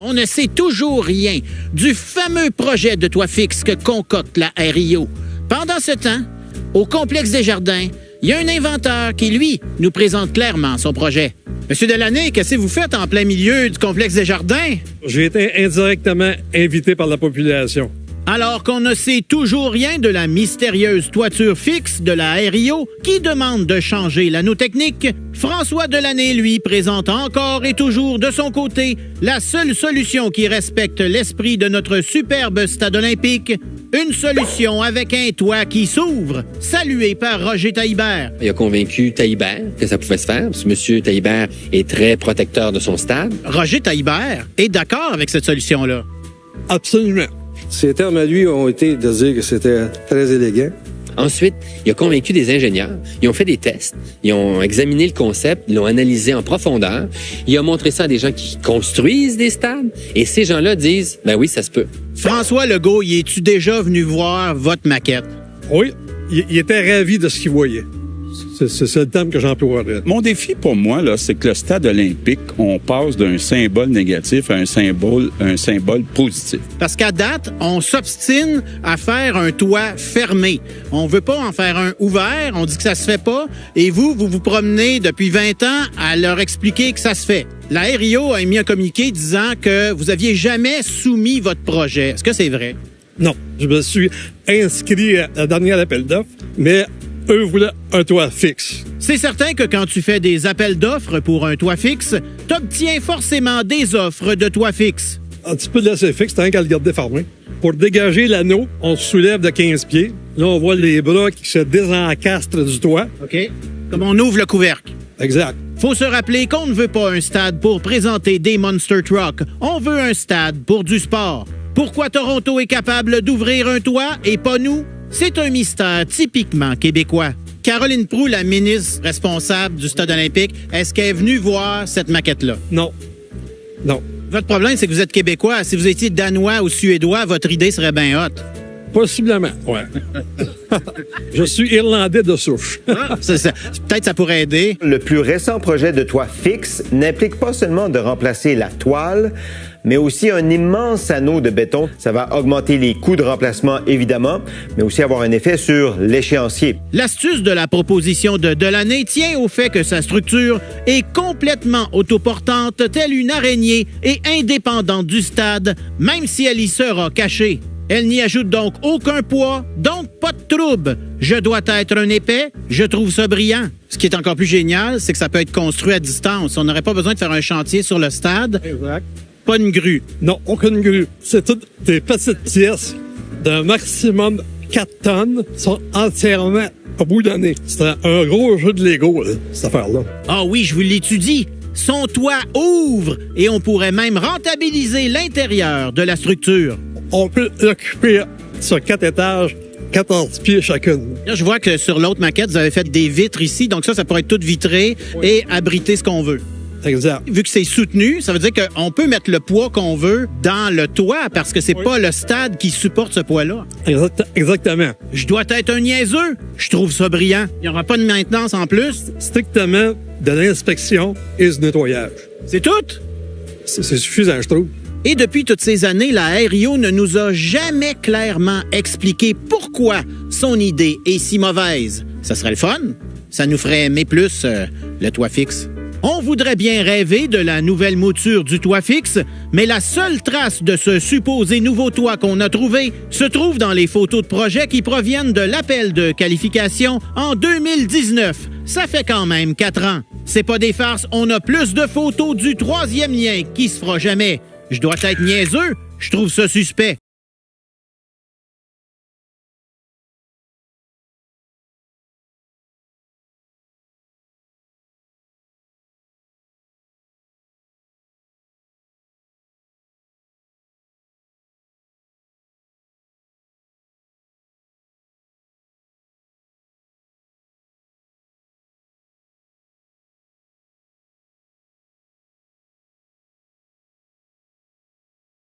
On ne sait toujours rien du fameux projet de toit fixe que concocte la RIO. Pendant ce temps, au complexe des Jardins, il y a un inventeur qui, lui, nous présente clairement son projet. Monsieur Delaney, qu'est-ce que vous faites en plein milieu du complexe des Jardins? J'ai été indirectement invité par la population. Alors qu'on ne sait toujours rien de la mystérieuse toiture fixe de la RIO qui demande de changer l'anneau technique, François Delaney, lui, présente encore et toujours de son côté la seule solution qui respecte l'esprit de notre superbe stade olympique, une solution avec un toit qui s'ouvre, salué par Roger Taillibert. Il a convaincu Taillibert que ça pouvait se faire, parce que M. Taillibert est très protecteur de son stade. Roger Taillibert est d'accord avec cette solution-là. Absolument. Ses termes à lui ont été de dire que c'était très élégant. Ensuite, il a convaincu des ingénieurs. Ils ont fait des tests. Ils ont examiné le concept. Ils l'ont analysé en profondeur. Il a montré ça à des gens qui construisent des stades. Et ces gens-là disent, ben oui, ça se peut. François Legault, y es-tu déjà venu voir votre maquette? Oui, il était ravi de ce qu'il voyait. C'est le terme que j'emploierais. Mon défi pour moi, là, c'est que le stade olympique, on passe d'un symbole négatif à un symbole positif. Parce qu'à date, on s'obstine à faire un toit fermé. On veut pas en faire un ouvert, on dit que ça se fait pas, et vous vous promenez depuis 20 ans à leur expliquer que ça se fait. La RIO a émis un communiqué disant que vous aviez jamais soumis votre projet. Est-ce que c'est vrai? Non, je me suis inscrit à la dernière appel d'offres, mais eux voulaient un toit fixe. C'est certain que quand tu fais des appels d'offres pour un toit fixe, t'obtiens forcément des offres de toit fixe. Un petit peu de laisser fixe, t'as qu'à le garder fermé. Pour dégager l'anneau, on se soulève de 15 pieds. Là, on voit les bras qui se désencastrent du toit. OK. Comme on ouvre le couvercle. Exact. Faut se rappeler qu'on ne veut pas un stade pour présenter des monster trucks. On veut un stade pour du sport. Pourquoi Toronto est capable d'ouvrir un toit et pas nous? C'est un mystère typiquement québécois. Caroline Proulx, la ministre responsable du Stade olympique, est-ce qu'elle est venue voir cette maquette-là? Non. Non. Votre problème, c'est que vous êtes québécois. Si vous étiez danois ou suédois, votre idée serait bien haute. Possiblement, ouais. Je suis irlandais de souche. Peut-être ça pourrait aider. Le plus récent projet de toit fixe n'implique pas seulement de remplacer la toile, mais aussi un immense anneau de béton. Ça va augmenter les coûts de remplacement, évidemment, mais aussi avoir un effet sur l'échéancier. L'astuce de la proposition de Delaney tient au fait que sa structure est complètement autoportante, telle une araignée, et indépendante du stade, même si elle y sera cachée. Elle n'y ajoute donc aucun poids, donc pas de trouble. Je dois être un épais, je trouve ça brillant. Ce qui est encore plus génial, c'est que ça peut être construit à distance. On n'aurait pas besoin de faire un chantier sur le stade. Exact. Pas une grue. Non, aucune grue. C'est toutes des petites pièces d'un maximum 4 tonnes sont entièrement boudonnées. C'est un gros jeu de Lego, là, cette affaire-là. Ah oui, je vous l'étudie. Son toit ouvre et on pourrait même rentabiliser l'intérieur de la structure. On peut l'occuper sur 4 étages, 14 pieds chacune. Là, je vois que sur l'autre maquette, vous avez fait des vitres ici, donc ça pourrait être tout vitré et abriter ce qu'on veut. Exact. Vu que c'est soutenu, ça veut dire qu'on peut mettre le poids qu'on veut dans le toit parce que c'est pas le stade qui supporte ce poids-là. Exactement. Je dois être un niaiseux. Je trouve ça brillant. Il n'y aura pas de maintenance en plus. Strictement de l'inspection et du nettoyage. C'est tout? C'est suffisant, je trouve. Et depuis toutes ces années, la RIO ne nous a jamais clairement expliqué pourquoi son idée est si mauvaise. Ça serait le fun. Ça nous ferait aimer plus le toit fixe. On voudrait bien rêver de la nouvelle mouture du toit fixe, mais la seule trace de ce supposé nouveau toit qu'on a trouvé se trouve dans les photos de projet qui proviennent de l'appel de qualification en 2019. Ça fait quand même 4 ans. C'est pas des farces, on a plus de photos du troisième lien qui se fera jamais. Je dois être niaiseux, je trouve ça suspect.